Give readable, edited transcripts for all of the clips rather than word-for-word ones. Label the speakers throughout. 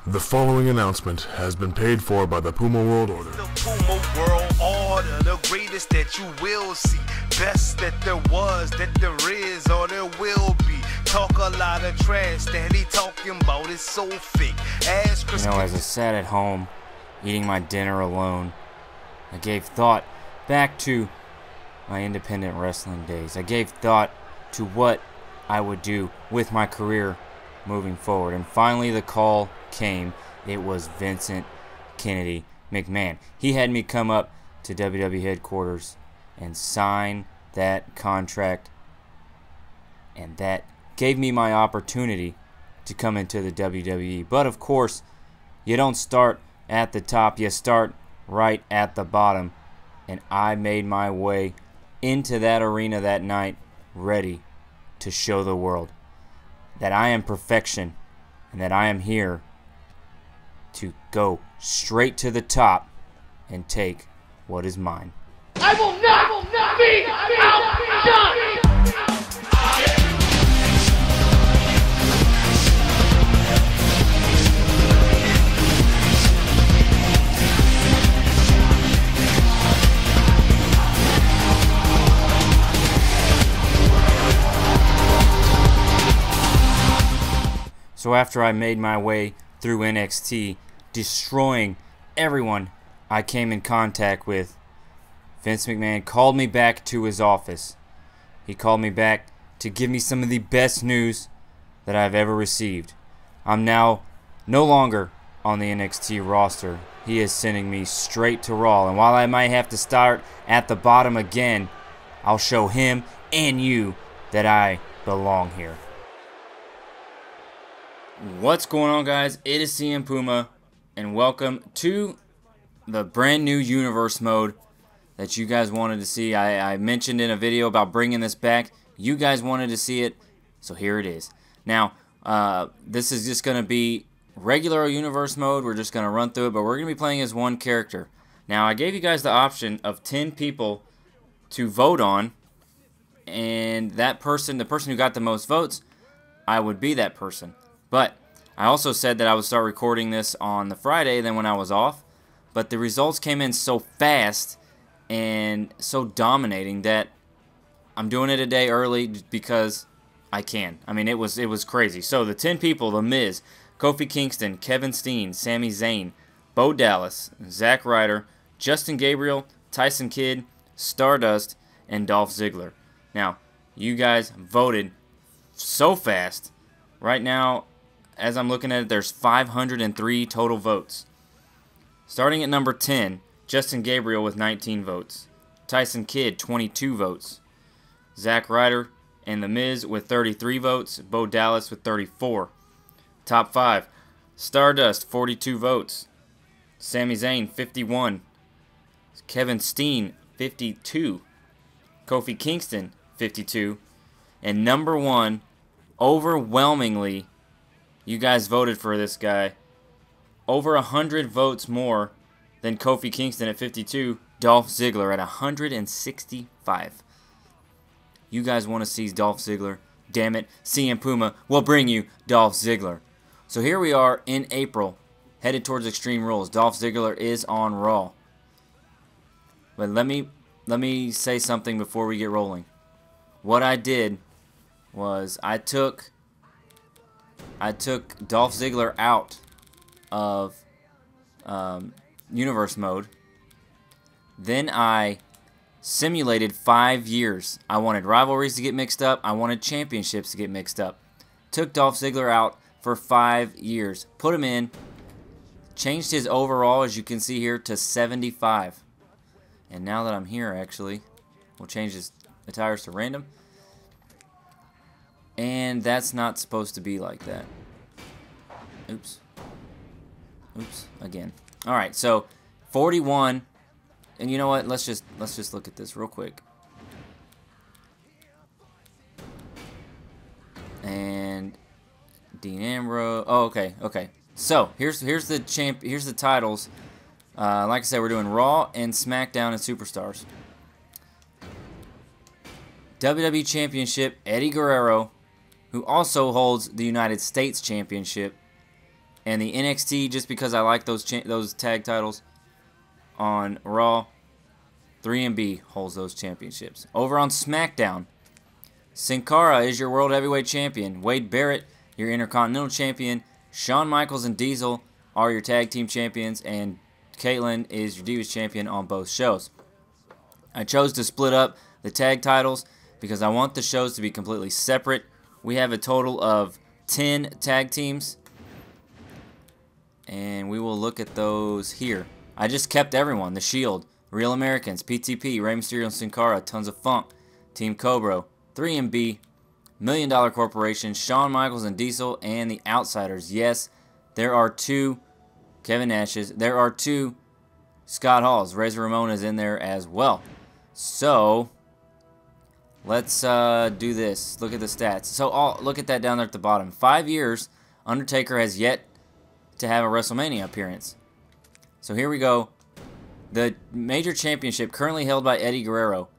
Speaker 1: The following announcement has been paid for by the Puma World Order.
Speaker 2: The Puma World Order, the greatest that you will see. Best that there was, that there is, or there will be. Talk a lot of trash that he talking about is so fake. Ask Chris.
Speaker 3: You know, as I sat at home, eating my dinner alone, I gave thought back to my independent wrestling days. I gave thought to what I would do with my career moving forward. And finally the call came. It was Vincent Kennedy McMahon. He had me come up to WWE headquarters and sign that contract, and that gave me my opportunity to come into the WWE. But of course, you don't start at the top, you start right at the bottom. And I made my way into that arena that night, ready to show the world that I am perfection and that I am here to go straight to the top and take what is mine.
Speaker 4: I will not be outdone!
Speaker 3: So after I made my way through NXT, destroying everyone I came in contact with, Vince McMahon called me back to his office. He called me back to give me some of the best news that I've ever received. I'm now no longer on the NXT roster. He is sending me straight to Raw. And while I might have to start at the bottom again, I'll show him and you that I belong here. What's going on, guys? It is CM Puma, and welcome to the brand new universe mode that you guys wanted to see. I mentioned in a video about bringing this back. You guys wanted to see it, so here it is. Now, this is just going to be regular universe mode. We're just going to run through it, but we're going to be playing as one character. Now, I gave you guys the option of 10 people to vote on, and that person, the person who got the most votes, I would be that person. But I also said that I would start recording this on the Friday then when I was off. But the results came in so fast and so dominating that I'm doing it a day early because I can. I mean, it was crazy. So the 10 people: The Miz, Kofi Kingston, Kevin Steen, Sami Zayn, Bo Dallas, Zack Ryder, Justin Gabriel, Tyson Kidd, Stardust, and Dolph Ziggler. Now, you guys voted so fast. Right now, as I'm looking at it, there's 503 total votes. Starting at number 10, Justin Gabriel with 19 votes. Tyson Kidd, 22 votes. Zack Ryder and The Miz with 33 votes. Bo Dallas with 34. Top 5, Stardust, 42 votes. Sami Zayn, 51. Kevin Steen, 52. Kofi Kingston, 52. And number 1, overwhelmingly, you guys voted for this guy. Over 100 votes more than Kofi Kingston at 52. Dolph Ziggler at 165. You guys want to see Dolph Ziggler? Damn it, CM Puma will bring you Dolph Ziggler. So here we are in April, headed towards Extreme Rules. Dolph Ziggler is on Raw. But let me say something before we get rolling. What I did was I took Dolph Ziggler out of universe mode. Then I simulated 5 years. I wanted rivalries to get mixed up. I wanted championships to get mixed up. Took Dolph Ziggler out for 5 years. Put him in. Changed his overall, as you can see here, to 75. And now that I'm here, actually, we'll change his attires to random. And that's not supposed to be like that. Oops. Oops, again. Alright, so 41. And you know what? Let's just look at this real quick. And Dean Ambrose. Oh, okay. So here's the titles. Like I said, we're doing Raw and SmackDown and Superstars. WWE Championship, Eddie Guerrero, who also holds the United States Championship. And the NXT, just because I like those tag titles on Raw, 3MB holds those championships. Over on SmackDown, Sin Cara is your World Heavyweight Champion. Wade Barrett, your Intercontinental Champion. Shawn Michaels and Diesel are your Tag Team Champions. And Caitlyn is your Divas Champion on both shows. I chose to split up the tag titles because I want the shows to be completely separate. We have a total of 10 tag teams, and we will look at those here. I just kept everyone. The Shield, Real Americans, PTP, Rey Mysterio and Sin Cara, Tons of Funk, Team Cobra, 3MB, Million Dollar Corporation, Shawn Michaels and Diesel, and the Outsiders. Yes, there are 2 Kevin Nash's. There are 2 Scott Halls. Razor Ramon is in there as well. So, let's do this. Look at the stats. So, look at that down there at the bottom. 5 years, Undertaker has yet to have a WrestleMania appearance. So, here we go. The major championship currently held by Eddie Guerrero.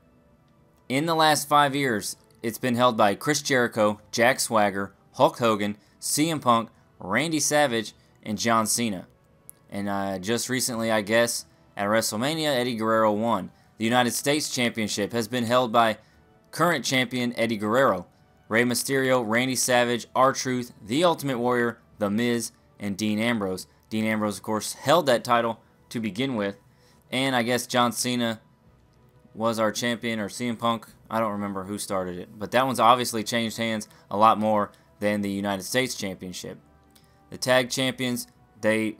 Speaker 3: In the last 5 years, it's been held by Chris Jericho, Jack Swagger, Hulk Hogan, CM Punk, Randy Savage, and John Cena. And just recently, I guess, at WrestleMania, Eddie Guerrero won. The United States Championship has been held by current champion Eddie Guerrero, Rey Mysterio, Randy Savage, R-Truth, The Ultimate Warrior, The Miz, and Dean Ambrose. Dean Ambrose, of course, held that title to begin with. And I guess John Cena was our champion, or CM Punk. I don't remember who started it. But that one's obviously changed hands a lot more than the United States Championship. The tag champions, it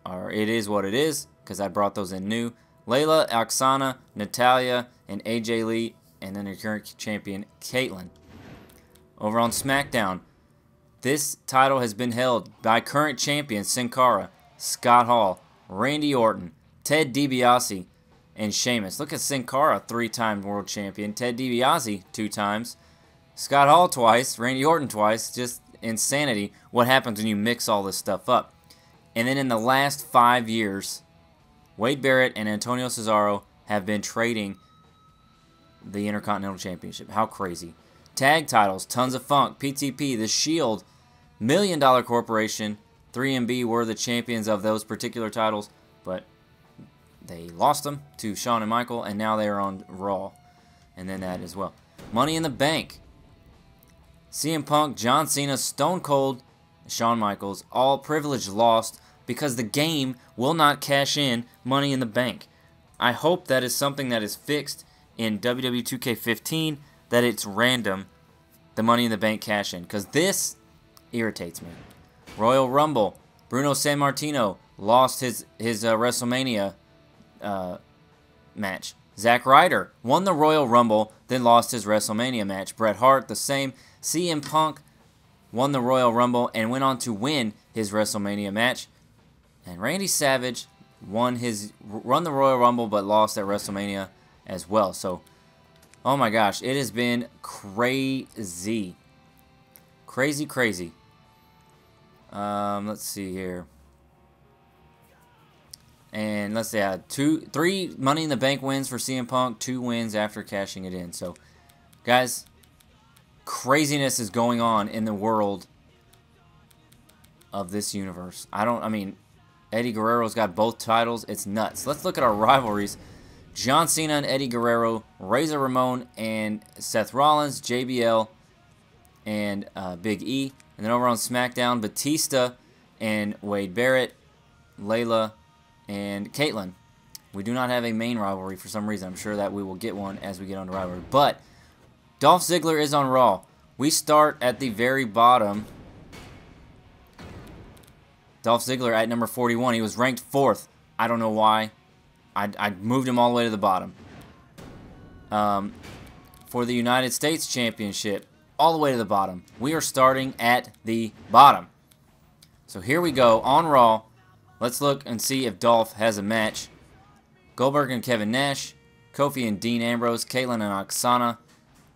Speaker 3: is what it is, because I brought those in new. Layla, Oksana, Natalya, and AJ Lee, and then your current champion, Caitlyn. Over on SmackDown, this title has been held by current champions Sin Cara, Scott Hall, Randy Orton, Ted DiBiase, and Sheamus. Look at Sin Cara, 3-time world champion. Ted DiBiase, 2 times. Scott Hall twice. Randy Orton twice. Just insanity what happens when you mix all this stuff up. And then in the last 5 years, Wade Barrett and Antonio Cesaro have been trading the Intercontinental Championship. How crazy. Tag titles, Tons of Funk, PTP, The Shield, Million Dollar Corporation, 3MB were the champions of those particular titles, but they lost them to Shawn and Michael, and now they are on Raw. And then that as well. Money in the Bank. CM Punk, John Cena, Stone Cold, Shawn Michaels, all privilege lost because the game will not cash in Money in the Bank. I hope that is something that is fixed in WWE2K14, that it's random, the Money in the Bank cash in, because this irritates me. Royal Rumble, Bruno Sammartino lost his WrestleMania match. Zack Ryder won the Royal Rumble, then lost his WrestleMania match. Bret Hart, the same. CM Punk won the Royal Rumble and went on to win his WrestleMania match. And Randy Savage won the Royal Rumble but lost at WrestleMania as well. So, oh my gosh, it has been crazy. Crazy, crazy. Let's see here. And let's say 3 Money in the Bank wins for CM Punk, 2 wins after cashing it in. So, guys, craziness is going on in the world of this universe. I mean, Eddie Guerrero's got both titles. It's nuts. Let's look at our rivalries. John Cena and Eddie Guerrero, Razor Ramon and Seth Rollins, JBL and Big E. And then over on SmackDown, Batista and Wade Barrett, Layla and Caitlyn. We do not have a main rivalry for some reason. I'm sure that we will get one as we get on the rivalry. But Dolph Ziggler is on Raw. We start at the very bottom. Dolph Ziggler at number 41. He was ranked 4th. I don't know why. I moved him all the way to the bottom. For the United States Championship, all the way to the bottom. We are starting at the bottom. So here we go on Raw. Let's look and see if Dolph has a match. Goldberg and Kevin Nash, Kofi and Dean Ambrose, Caitlyn and Oksana,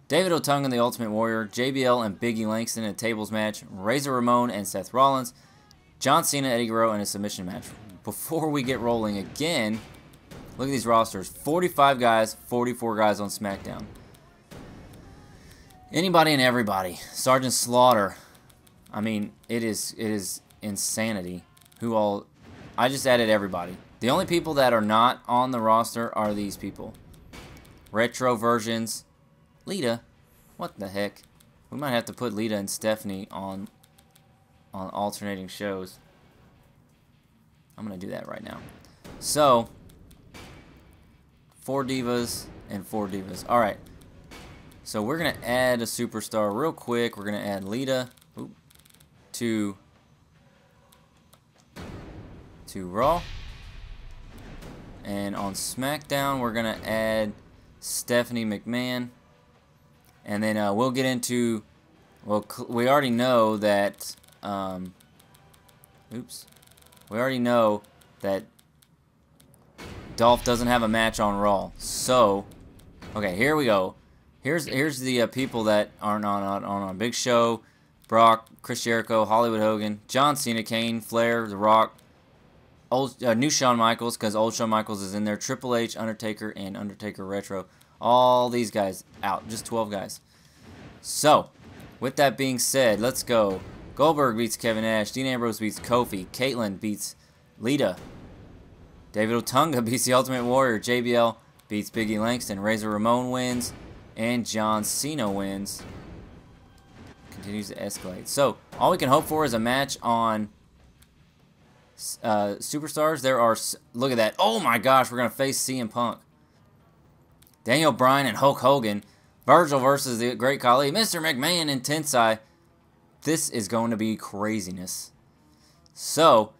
Speaker 3: David Otunga and the Ultimate Warrior, JBL and Big E Langston in a tables match, Razor Ramon and Seth Rollins, John Cena, Eddie Guerrero in a submission match. Before we get rolling again, look at these rosters. 45 guys, 44 guys on SmackDown. Anybody and everybody. Sergeant Slaughter. I mean, it is insanity. who all... I just added everybody. The only people that are not on the roster are these people. Retro versions. Lita. What the heck? We might have to put Lita and Stephanie on alternating shows. I'm going to do that right now. So, 4 divas and 4 divas. Alright. So we're going to add a superstar real quick. We're going to add Lita to Raw. And on SmackDown, we're going to add Stephanie McMahon. And then we'll get into... Well, we already know that... We already know that Dolph doesn't have a match on Raw. So, okay, here we go. Here's the people that aren't on a big show. Brock, Chris Jericho, Hollywood Hogan, John Cena, Kane, Flair, The Rock, new Shawn Michaels, because old Shawn Michaels is in there, Triple H, Undertaker, and Undertaker Retro. All these guys out. Just 12 guys. So, with that being said, let's go. Goldberg beats Kevin Nash. Dean Ambrose beats Kofi. Caitlyn beats Lita. David Otunga beats the Ultimate Warrior. JBL beats Big E Langston. Razor Ramon wins. And John Cena wins. Continues to escalate. So, all we can hope for is a match on Superstars. There are... Look at that. Oh my gosh, we're going to face CM Punk. Daniel Bryan and Hulk Hogan. Virgil versus the Great Khali. Mr. McMahon and Tensai. This is going to be craziness. So,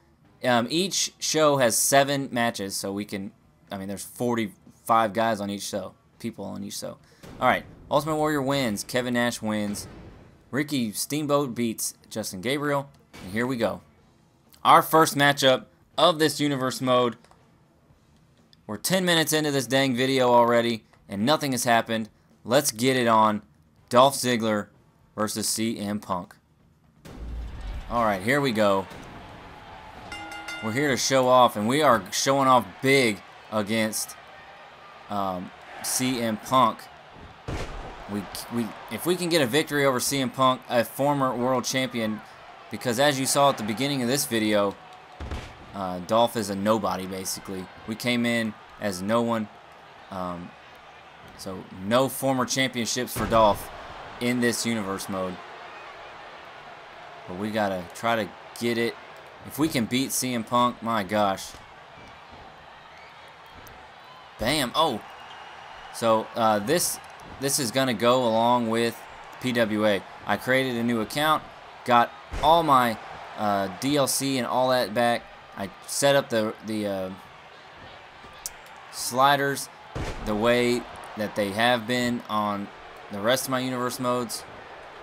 Speaker 3: each show has 7 matches, so we can... I mean, there's 45 guys on each show. People on each show. Alright, Ultimate Warrior wins. Kevin Nash wins. Ricky Steamboat beats Justin Gabriel. And here we go. Our first matchup of this universe mode. We're 10 minutes into this dang video already, and nothing has happened. Let's get it on. Dolph Ziggler versus CM Punk. Alright, here we go. We're here to show off, and we are showing off big against CM Punk. If we can get a victory over CM Punk, a former world champion, because as you saw at the beginning of this video, Dolph is a nobody, basically. We came in as no one, so no former championships for Dolph in this universe mode. But we gotta try to get it. If we can beat CM Punk, my gosh. Bam! Oh! So, this is going to go along with PWA. I created a new account, got all my DLC and all that back. I set up the sliders the way that they have been on the rest of my universe modes.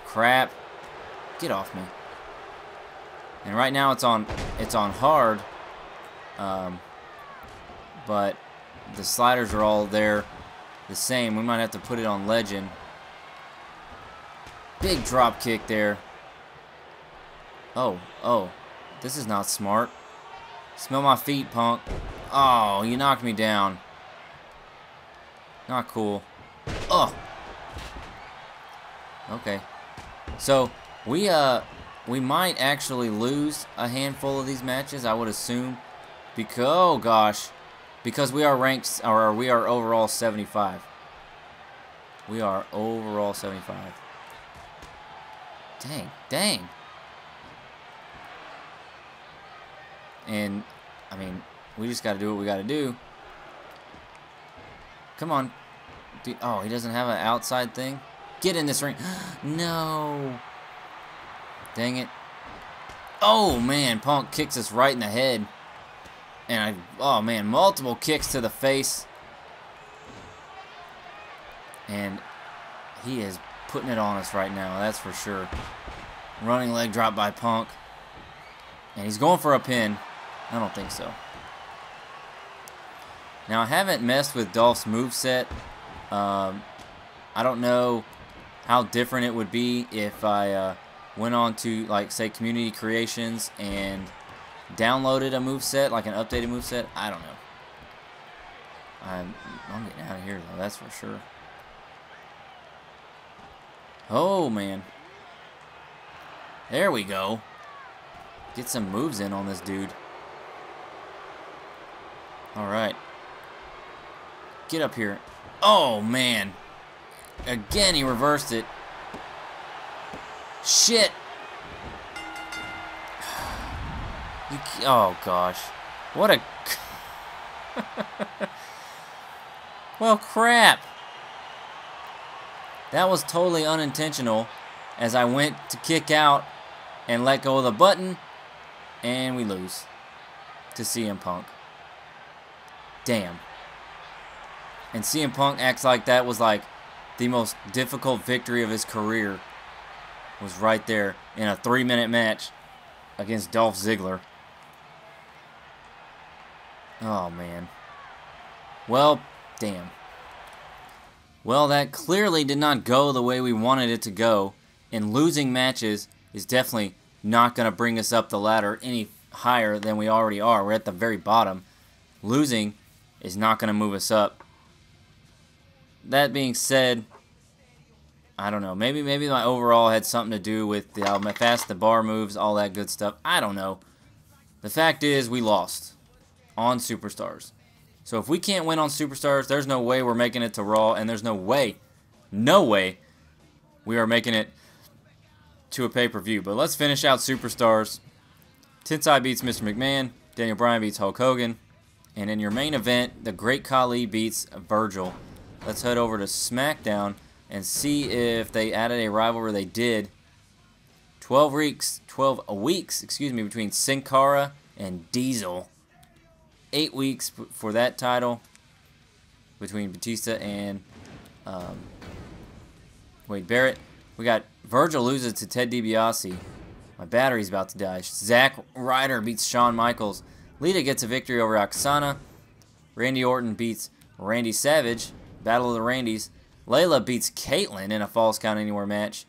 Speaker 3: Crap. Get off me. And right now it's on hard. But the sliders are all there the same. We might have to put it on legend. Big drop kick there. Oh, this is not smart. Smell my feet, Punk. Oh, you knocked me down. Not cool. Oh. Okay. So we might actually lose a handful of these matches, I would assume, because oh gosh. Because we are ranked, or we are overall 75. We are overall 75. Dang. And, I mean, we just got to do what we got to do. Come on. Oh, he doesn't have an outside thing? Get in this ring. No. Dang it. Oh, man. Punk kicks us right in the head. And oh man, multiple kicks to the face. And he is putting it on us right now, that's for sure. Running leg drop by Punk. And he's going for a pin. I don't think so. Now, I haven't messed with Dolph's moveset. I don't know how different it would be if I went on to, like, say, Community Creations and downloaded a moveset, like an updated moveset. I don't know. I'm getting out of here, though, that's for sure. Oh, man. There we go. get some moves in on this dude. Alright. Get up here. Oh, man. Again, he reversed it. Shit. Oh, gosh. What a... Well, crap. That was totally unintentional as I went to kick out and let go of the button, and we lose to CM Punk. Damn. And CM Punk acts like that was like the most difficult victory of his career. Was right there in a 3-minute match against Dolph Ziggler. Oh, man. Well, damn. Well, that clearly did not go the way we wanted it to go. And losing matches is definitely not going to bring us up the ladder any higher than we already are. We're at the very bottom. Losing is not going to move us up. That being said, I don't know. Maybe my overall had something to do with how fast the bar moves, all that good stuff. I don't know. The fact is, we lost on Superstars. So if we can't win on Superstars, there's no way we're making it to Raw, and there's no way we are making it to a pay-per-view. But let's finish out Superstars. Tensai beats Mr. McMahon. Daniel Bryan beats Hulk Hogan. And in your main event, the Great Khali beats Virgil. Let's head over to SmackDown and see if they added a rivalry. They did. 12 weeks, between Sin Cara and Diesel. 8 weeks for that title between Batista and Wade Barrett. We got Virgil loses to Ted DiBiase. My battery's about to die. Zack Ryder beats Shawn Michaels. Lita gets a victory over Oksana. Randy Orton beats Randy Savage. Battle of the Randys. Layla beats Caitlyn in a Falls Count Anywhere match.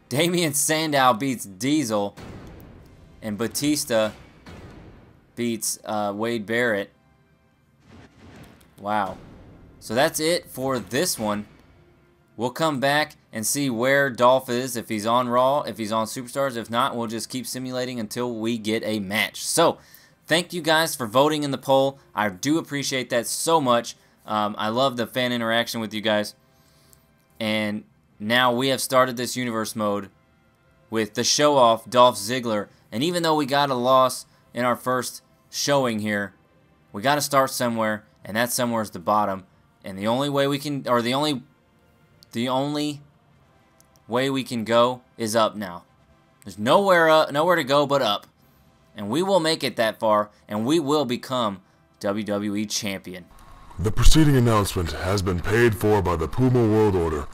Speaker 3: Damian Sandow beats Diesel. And Batista beats Wade Barrett. Wow. So that's it for this one. We'll come back and see where Dolph is, if he's on Raw, if he's on Superstars. If not, we'll just keep simulating until we get a match. So, thank you guys for voting in the poll. I do appreciate that so much. I love the fan interaction with you guys. And now we have started this universe mode with the show-off Dolph Ziggler. And even though we got a loss in our first showing here, we got to start somewhere, and that somewhere is the bottom. And the only way we can, or the only way we can go is up now. There's nowhere to go but up. And we will make it that far, and we will become WWE Champion.
Speaker 1: The preceding announcement has been paid for by the Puma World Order.